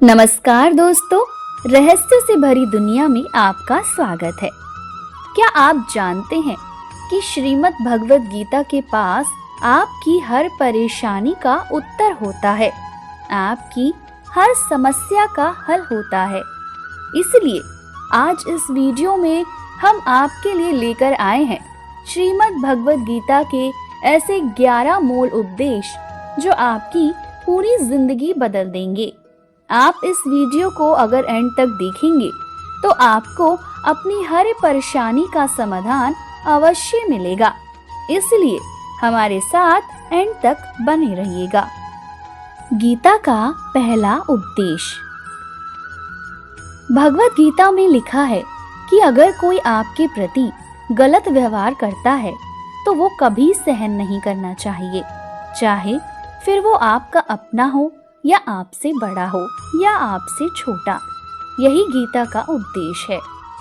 नमस्कार दोस्तों, रहस्य से भरी दुनिया में आपका स्वागत है। क्या आप जानते हैं कि श्रीमद् भगवद गीता के पास आपकी हर परेशानी का उत्तर होता है, आपकी हर समस्या का हल होता है। इसलिए आज इस वीडियो में हम आपके लिए लेकर आए हैं श्रीमद् भगवद गीता के ऐसे 11 मूल उपदेश जो आपकी पूरी जिंदगी बदल देंगे। आप इस वीडियो को अगर एंड तक देखेंगे तो आपको अपनी हर परेशानी का समाधान अवश्य मिलेगा। इसलिए हमारे साथ एंड तक बने रहिएगा। गीता का पहला उपदेश। भगवद गीता में लिखा है कि अगर कोई आपके प्रति गलत व्यवहार करता है तो वो कभी सहन नहीं करना चाहिए, चाहे फिर वो आपका अपना हो या आपसे बड़ा हो या आपसे छोटा। यही गीता का उपदेश है,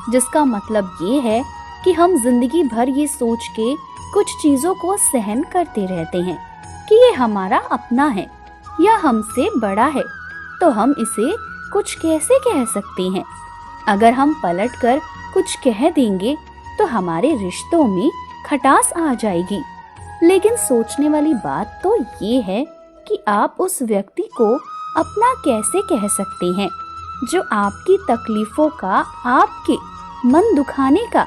जिसका मतलब ये है कि हम जिंदगी भर ये सोच के कुछ चीजों को सहन करते रहते हैं कि ये हमारा अपना है या हमसे बड़ा है, तो हम इसे कुछ कैसे कह सकते हैं। अगर हम पलट कर कुछ कह देंगे तो हमारे रिश्तों में खटास आ जाएगी। लेकिन सोचने वाली बात तो ये है कि आप उस व्यक्ति को अपना कैसे कह सकते हैं जो आपकी तकलीफों का, आपके मन दुखाने का,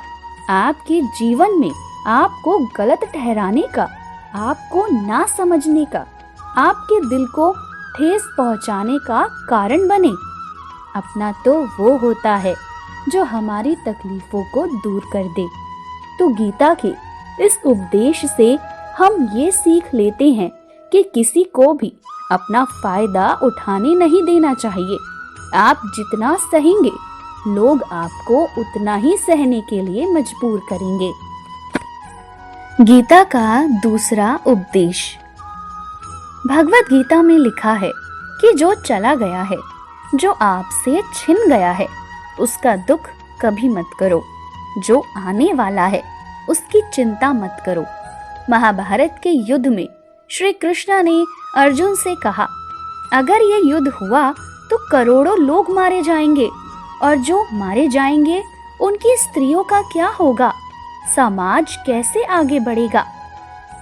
आपके जीवन में आपको गलत ठहराने का, आपको ना समझने का, आपके दिल को ठेस पहुंचाने का कारण बने। अपना तो वो होता है जो हमारी तकलीफों को दूर कर दे। तो गीता के इस उपदेश से हम ये सीख लेते हैं कि किसी को भी अपना फायदा उठाने नहीं देना चाहिए। आप जितना सहेंगे, लोग आपको उतना ही सहने के लिए मजबूर करेंगे। गीता का दूसरा उपदेश। भगवद गीता में लिखा है कि जो चला गया है, जो आपसे छिन गया है, उसका दुख कभी मत करो। जो आने वाला है, उसकी चिंता मत करो। महाभारत के युद्ध में श्री कृष्ण ने अर्जुन से कहा, अगर ये युद्ध हुआ तो करोड़ों लोग मारे जाएंगे, और जो मारे जाएंगे उनकी स्त्रियों का क्या होगा? समाज कैसे आगे बढ़ेगा?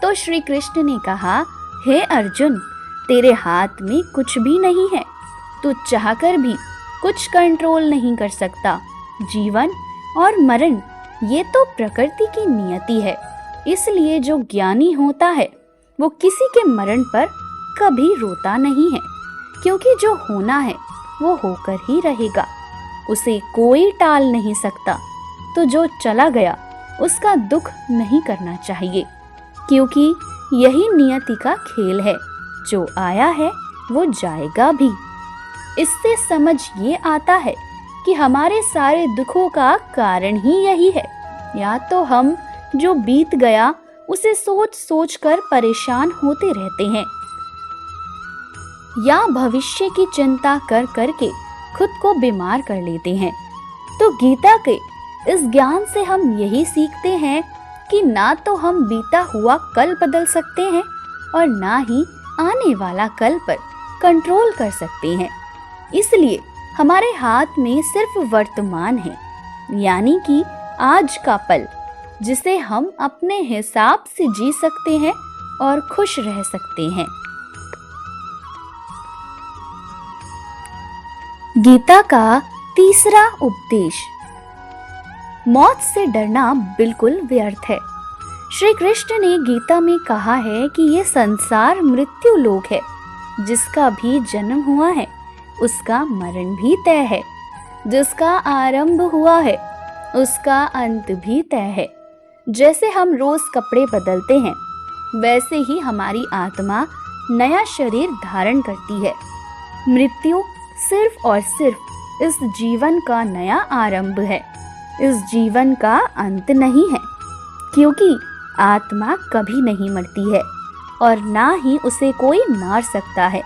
तो श्री कृष्ण ने कहा, हे अर्जुन, तेरे हाथ में कुछ भी नहीं है। तू चाहकर भी कुछ कंट्रोल नहीं कर सकता। जीवन और मरण ये तो प्रकृति की नियति है। इसलिए जो ज्ञानी होता है वो किसी के मरण पर कभी रोता नहीं है, क्योंकि जो होना है वो होकर ही रहेगा, उसे कोई टाल नहीं सकता। तो जो चला गया उसका दुख नहीं करना चाहिए, क्योंकि यही नियति का खेल है। जो आया है वो जाएगा भी। इससे समझ ये आता है कि हमारे सारे दुखों का कारण ही यही है। या तो हम जो बीत गया उसे सोच सोच कर परेशान होते रहते हैं, या भविष्य की चिंता कर करके खुद को बीमार कर लेते हैं। तो गीता के इस ज्ञान से हम यही सीखते हैं कि ना तो हम बीता हुआ कल बदल सकते हैं और ना ही आने वाला कल पर कंट्रोल कर सकते हैं। इसलिए हमारे हाथ में सिर्फ वर्तमान है, यानी कि आज का पल, जिसे हम अपने हिसाब से जी सकते हैं और खुश रह सकते हैं। गीता का तीसरा उपदेश। मौत से डरना बिल्कुल व्यर्थ है। श्री कृष्ण ने गीता में कहा है कि ये संसार मृत्यु लोक है। जिसका भी जन्म हुआ है उसका मरण भी तय है। जिसका आरंभ हुआ है उसका अंत भी तय है। जैसे हम रोज कपड़े बदलते हैं, वैसे ही हमारी आत्मा नया शरीर धारण करती है। मृत्यु सिर्फ और सिर्फ इस जीवन का नया आरंभ है, इस जीवन का अंत नहीं है, क्योंकि आत्मा कभी नहीं मरती है और ना ही उसे कोई मार सकता है।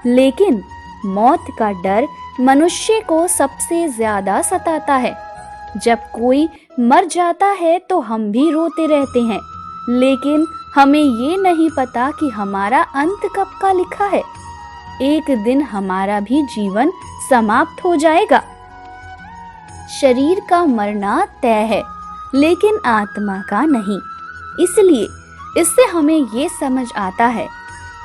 लेकिन मौत का डर मनुष्य को सबसे ज्यादा सताता है। जब कोई मर जाता है तो हम भी रोते रहते हैं, लेकिन हमें ये नहीं पता कि हमारा अंत कब का लिखा है। एक दिन हमारा भी जीवन समाप्त हो जाएगा। शरीर का मरना तय है, लेकिन आत्मा का नहीं। इसलिए इससे हमें ये समझ आता है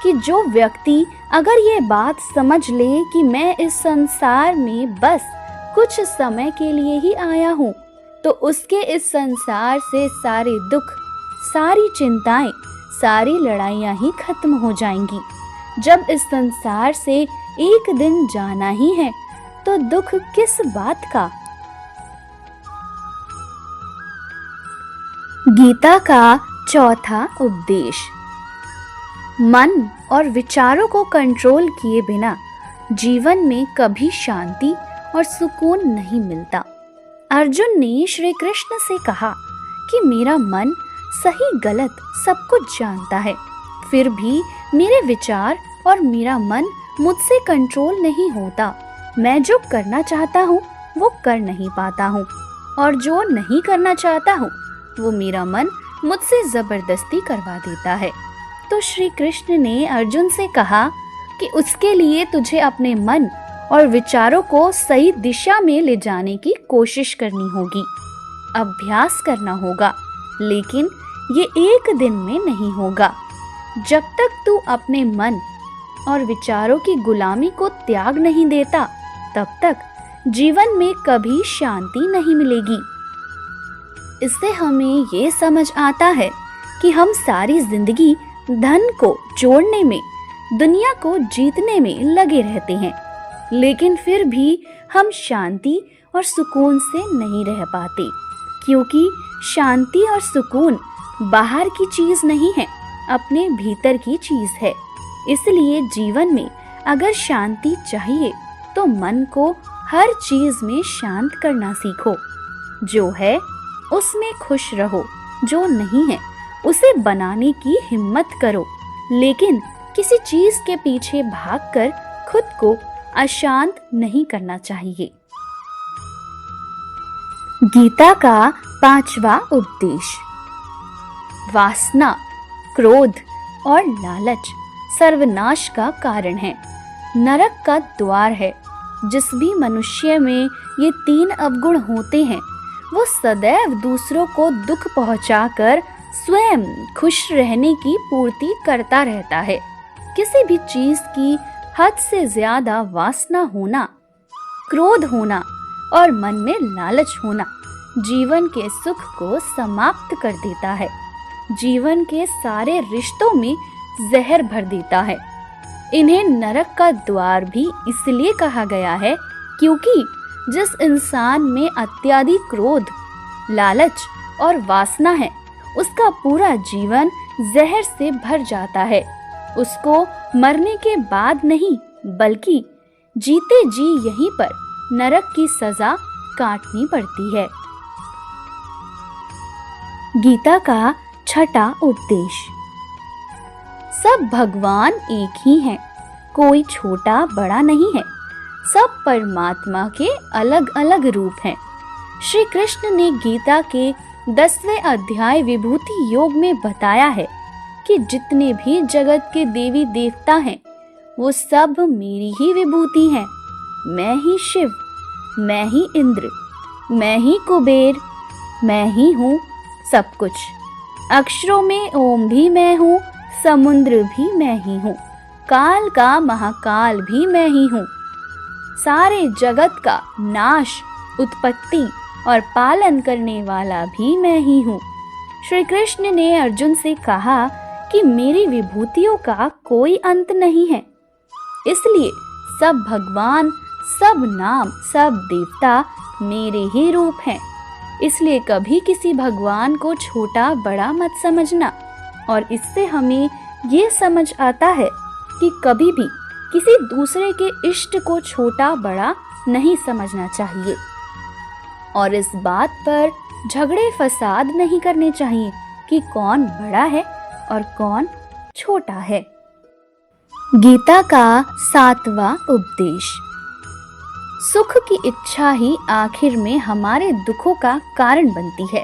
कि जो व्यक्ति अगर ये बात समझ ले कि मैं इस संसार में बस कुछ समय के लिए ही आया हूँ, तो उसके इस संसार से सारे दुख, सारी चिंताएं, सारी लड़ाइयाँ ही खत्म हो जाएंगी। जब इस संसार से एक दिन जाना ही है, तो दुख किस बात का। गीता का चौथा उपदेश। मन और विचारों को कंट्रोल किए बिना जीवन में कभी शांति और सुकून नहीं मिलता। अर्जुन ने श्री कृष्ण से कहा कि मेरा मन सही गलत सब कुछ जानता है, फिर भी मेरे विचार और मेरा मन मुझसे कंट्रोल नहीं होता। मैं जो करना चाहता हूँ वो कर नहीं पाता हूँ, और जो नहीं करना चाहता हूँ वो मेरा मन मुझसे जबरदस्ती करवा देता है। तो श्री कृष्ण ने अर्जुन से कहा कि उसके लिए तुझे अपने मन और विचारों को सही दिशा में ले जाने की कोशिश करनी होगी, अभ्यास करना होगा, लेकिन ये एक दिन में नहीं होगा। जब तक तू अपने मन और विचारों की गुलामी को त्याग नहीं देता, तब तक जीवन में कभी शांति नहीं मिलेगी। इससे हमें ये समझ आता है कि हम सारी जिंदगी धन को जोड़ने में, दुनिया को जीतने में लगे रहते हैं, लेकिन फिर भी हम शांति और सुकून से नहीं रह पाते, क्योंकि शांति और सुकून बाहर की चीज नहीं है, अपने भीतर की चीज है। इसलिए जीवन में अगर शांति चाहिए तो मन को हर चीज में शांत करना सीखो। जो है उसमें खुश रहो, जो नहीं है उसे बनाने की हिम्मत करो, लेकिन किसी चीज के पीछे भागकर खुद को अशांत नहीं करना चाहिए। गीता का पांचवा उपदेश। वासना, क्रोध और लालच सर्वनाश का कारण है, नरक का द्वार है। जिस भी मनुष्य में ये तीन अवगुण होते हैं, वो सदैव दूसरों को दुख पहुंचाकर स्वयं खुश रहने की पूर्ति करता रहता है। किसी भी चीज की हद से ज्यादा वासना होना, क्रोध होना और मन में लालच होना जीवन के सुख को समाप्त कर देता है, जीवन के सारे रिश्तों में जहर भर देता है। इन्हें नरक का द्वार भी इसलिए कहा गया है क्योंकि जिस इंसान में अत्यधिक क्रोध, लालच और वासना है, उसका पूरा जीवन जहर से भर जाता है। उसको मरने के बाद नहीं, बल्कि जीते जी यहीं पर नरक की सजा काटनी पड़ती है। गीता का छठा उपदेश। सब भगवान एक ही हैं, कोई छोटा बड़ा नहीं है, सब परमात्मा के अलग अलग रूप हैं। श्री कृष्ण ने गीता के 10वें अध्याय विभूति योग में बताया है कि जितने भी जगत के देवी देवता हैं, वो सब मेरी ही विभूति हैं। मैं ही शिव, मैं ही इंद्र, मैं ही कुबेर, मैं ही हूँ सब कुछ। अक्षरों में ओम भी मैं हूँ, समुद्र भी मैं ही हूँ, काल का महाकाल भी मैं ही हूँ। सारे जगत का नाश, उत्पत्ति और पालन करने वाला भी मैं ही हूँ। श्री कृष्ण ने अर्जुन से कहा कि मेरी विभूतियों का कोई अंत नहीं है, इसलिए सब भगवान, सब नाम, सब देवता मेरे ही रूप हैं। इसलिए कभी किसी भगवान को छोटा बड़ा मत समझना, और इससे हमें ये समझ आता है कि कभी भी किसी दूसरे के इष्ट को छोटा बड़ा नहीं समझना चाहिए, और इस बात पर झगड़े फसाद नहीं करने चाहिए कि कौन बड़ा है और कौन छोटा है। गीता का 7वां उपदेश। सुख की इच्छा ही आखिर में हमारे दुखों का कारण बनती है।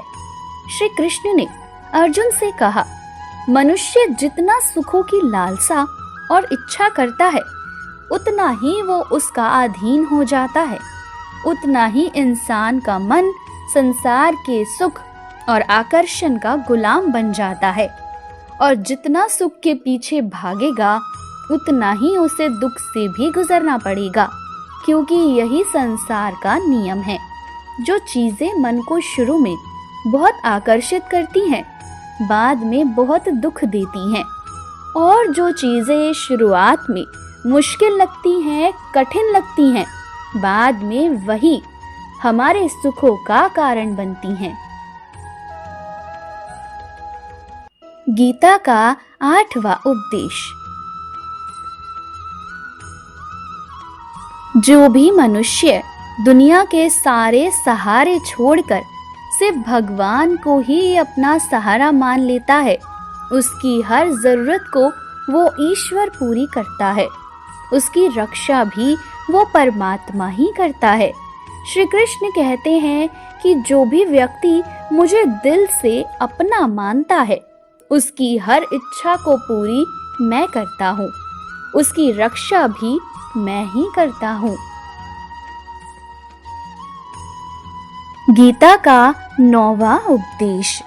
श्री कृष्ण ने अर्जुन से कहा, मनुष्य जितना सुखों की लालसा और इच्छा करता है, उतना ही वो उसका अधीन हो जाता है। उतना ही इंसान का मन संसार के सुख और आकर्षण का गुलाम बन जाता है। और जितना सुख के पीछे भागेगा उतना ही उसे दुख से भी गुजरना पड़ेगा, क्योंकि यही संसार का नियम है। जो चीजें मन को शुरू में बहुत आकर्षित करती हैं, बाद में बहुत दुख देती हैं, और जो चीजें शुरुआत में मुश्किल लगती हैं, कठिन लगती हैं, बाद में वही हमारे सुखों का कारण बनती हैं। गीता का 8वां उपदेश। जो भी मनुष्य दुनिया के सारे सहारे छोड़कर सिर्फ भगवान को ही अपना सहारा मान लेता है, उसकी हर जरूरत को वो ईश्वर पूरी करता है। उसकी रक्षा भी वो परमात्मा ही करता है। श्री कृष्ण कहते हैं कि जो भी व्यक्ति मुझे दिल से अपना मानता है, उसकी हर इच्छा को पूरी मैं करता हूँ, उसकी रक्षा भी मैं ही करता हूँ। गीता का 9वां उपदेश।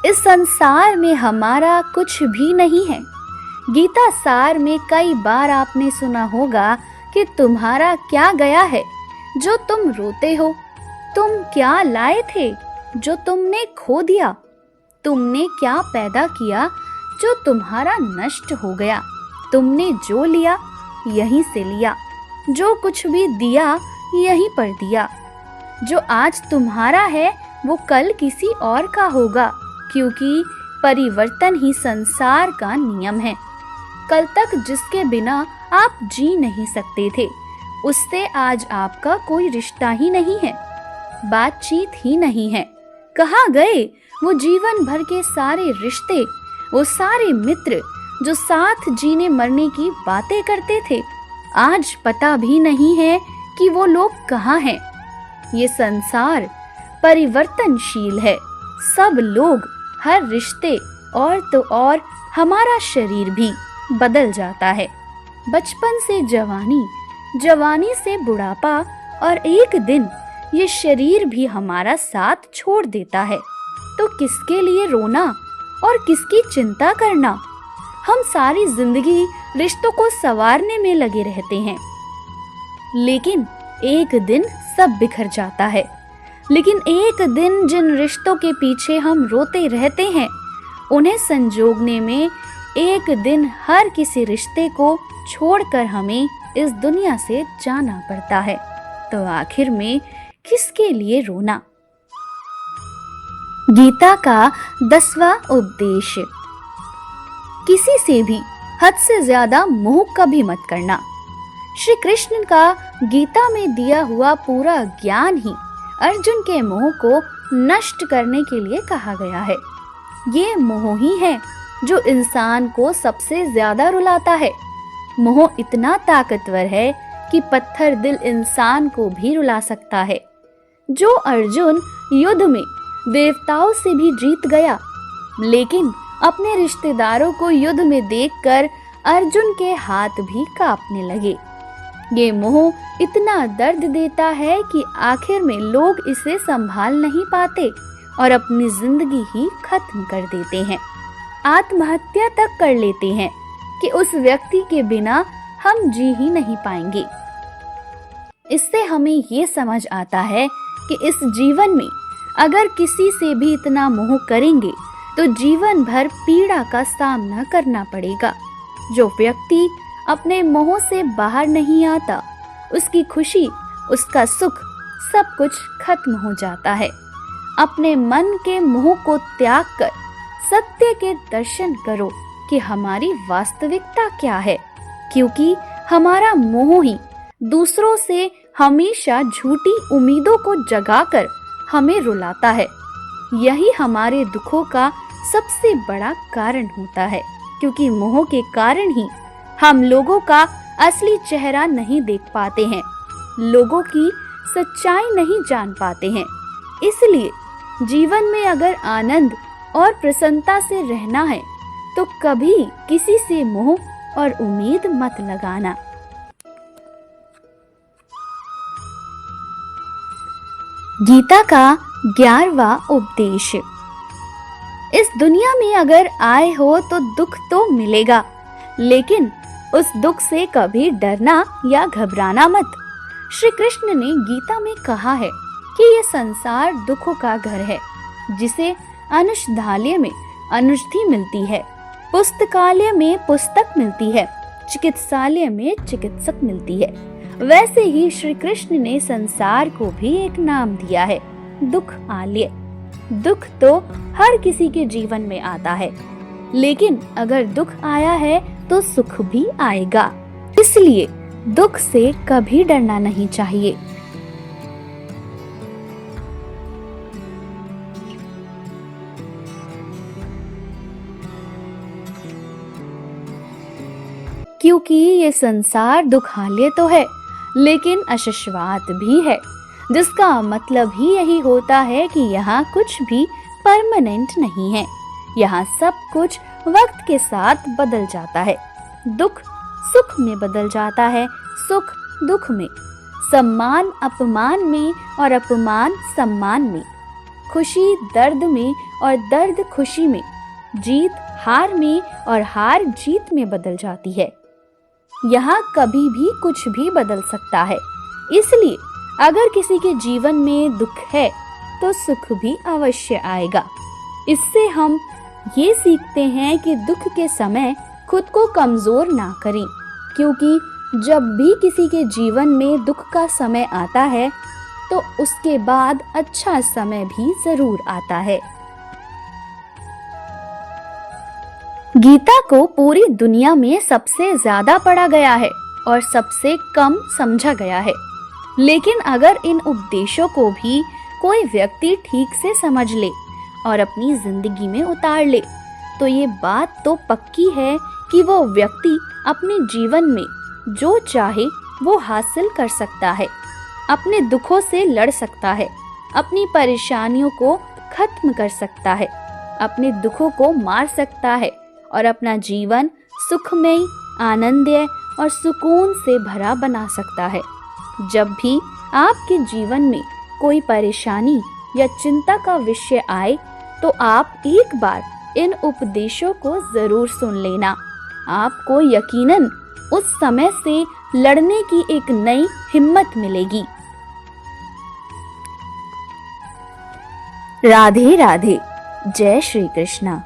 इस संसार में हमारा कुछ भी नहीं है। गीता सार में कई बार आपने सुना होगा कि तुम्हारा क्या गया है जो तुम रोते हो, तुम क्या लाए थे जो तुमने खो दिया, तुमने क्या पैदा किया जो तुम्हारा नष्ट हो गया, तुमने जो लिया यहीं से लिया, जो कुछ भी दिया यहीं पर दिया। जो आज तुम्हारा है वो कल किसी और का होगा, क्योंकि परिवर्तन ही संसार का नियम है। कल तक जिसके बिना आप जी नहीं सकते थे, उससे आज आपका कोई रिश्ता ही नहीं है, बातचीत ही नहीं है। कहाँ गए वो जीवन भर के सारे रिश्ते, वो सारे मित्र जो साथ जीने मरने की बातें करते थे? आज पता भी नहीं है कि वो लोग कहाँ हैं। ये संसार परिवर्तनशील है। सब लोग, हर रिश्ते और तो और हमारा शरीर भी बदल जाता है। बचपन से जवानी, जवानी से बुढ़ापा, और एक दिन ये शरीर भी हमारा साथ छोड़ देता है। तो किसके लिए रोना और किसकी चिंता करना? हम सारी जिंदगी रिश्तों को संवारने में लगे रहते हैं, लेकिन एक दिन सब बिखर जाता है। लेकिन एक दिन जिन रिश्तों के पीछे हम रोते रहते हैं, उन्हें संजोगने में एक दिन हर किसी रिश्ते को छोड़कर हमें इस दुनिया से जाना पड़ता है। तो आखिर में किसके लिए रोना? गीता का 10वां उपदेश। किसी से भी हद से ज्यादा मोह कभी मत करना। श्री कृष्ण का गीता में दिया हुआ पूरा ज्ञान ही अर्जुन के मोह को नष्ट करने के लिए कहा गया है। ये मोह ही है जो इंसान को सबसे ज्यादा रुलाता है। मोह इतना ताकतवर है कि पत्थर दिल इंसान को भी रुला सकता है। जो अर्जुन युद्ध में देवताओं से भी जीत गया, लेकिन अपने रिश्तेदारों को युद्ध में देखकर अर्जुन के हाथ भी कांपने लगे। ये मोह इतना दर्द देता है कि आखिर में लोग इसे संभाल नहीं पाते और अपनी जिंदगी ही खत्म कर देते हैं। आत्महत्या तक कर लेते हैं कि उस व्यक्ति के बिना हम जी ही नहीं पाएंगे। इससे हमें ये समझ आता है कि इस जीवन में अगर किसी से भी इतना मोह करेंगे तो जीवन भर पीड़ा का सामना करना पड़ेगा। जो व्यक्ति अपने मोह से बाहर नहीं आता, उसकी खुशी, उसका सुख, सब कुछ खत्म हो जाता है। अपने मन के मोह को त्याग कर सत्य के दर्शन करो कि हमारी वास्तविकता क्या है, क्योंकि हमारा मोह ही दूसरों से हमेशा झूठी उम्मीदों को जगाकर हमें रुलाता है। यही हमारे दुखों का सबसे बड़ा कारण होता है, क्योंकि मोह के कारण ही हम लोगों का असली चेहरा नहीं देख पाते हैं, लोगों की सच्चाई नहीं जान पाते हैं। इसलिए जीवन में अगर आनंद और प्रसन्नता से रहना है तो कभी किसी से मोह और उम्मीद मत लगाना। गीता का 11वां उपदेश। इस दुनिया में अगर आए हो तो दुख तो मिलेगा, लेकिन उस दुख से कभी डरना या घबराना मत। श्री कृष्ण ने गीता में कहा है कि ये संसार दुखों का घर है, जिसे अनुष्ठाल्य में अनुष्ठी मिलती है, पुस्तकालय में पुस्तक मिलती है, चिकित्सालय में चिकित्सक मिलती है। वैसे ही श्री कृष्ण ने संसार को भी एक नाम दिया है, दुख आलय। दुख तो हर किसी के जीवन में आता है, लेकिन अगर दुख आया है तो सुख भी आएगा। इसलिए दुख से कभी डरना नहीं चाहिए। क्योंकि ये संसार दुखालय तो है, लेकिन अशाश्वत भी है, जिसका मतलब ही यही होता है कि यहाँ कुछ भी परमानेंट नहीं है। यहाँ सब कुछ वक्त के साथ बदल जाता है। दुख सुख में बदल जाता है, सुख दुख में, सम्मान अपमान में और अपमान सम्मान में, खुशी दर्द में और दर्द खुशी में, जीत हार में और हार जीत में बदल जाती है। यहाँ कभी भी कुछ भी बदल सकता है। इसलिए अगर किसी के जीवन में दुख है तो सुख भी अवश्य आएगा। इससे हम ये सीखते हैं कि दुख के समय खुद को कमजोर ना करें, क्योंकि जब भी किसी के जीवन में दुख का समय आता है तो उसके बाद अच्छा समय भी जरूर आता है। गीता को पूरी दुनिया में सबसे ज्यादा पढ़ा गया है और सबसे कम समझा गया है, लेकिन अगर इन उपदेशों को भी कोई व्यक्ति ठीक से समझ ले और अपनी जिंदगी में उतार ले तो ये बात तो पक्की है कि वो व्यक्ति अपने जीवन में जो चाहे वो हासिल कर सकता है, अपने दुखों से लड़ सकता है, अपनी परेशानियों को खत्म कर सकता है, अपने दुखों को मार सकता है और अपना जीवन सुखमय, आनंदमय और सुकून से भरा बना सकता है। जब भी आपके जीवन में कोई परेशानी या चिंता का विषय आए तो आप एक बार इन उपदेशों को जरूर सुन लेना। आपको यकीनन उस समय से लड़ने की एक नई हिम्मत मिलेगी। राधे राधे। जय श्री कृष्णा।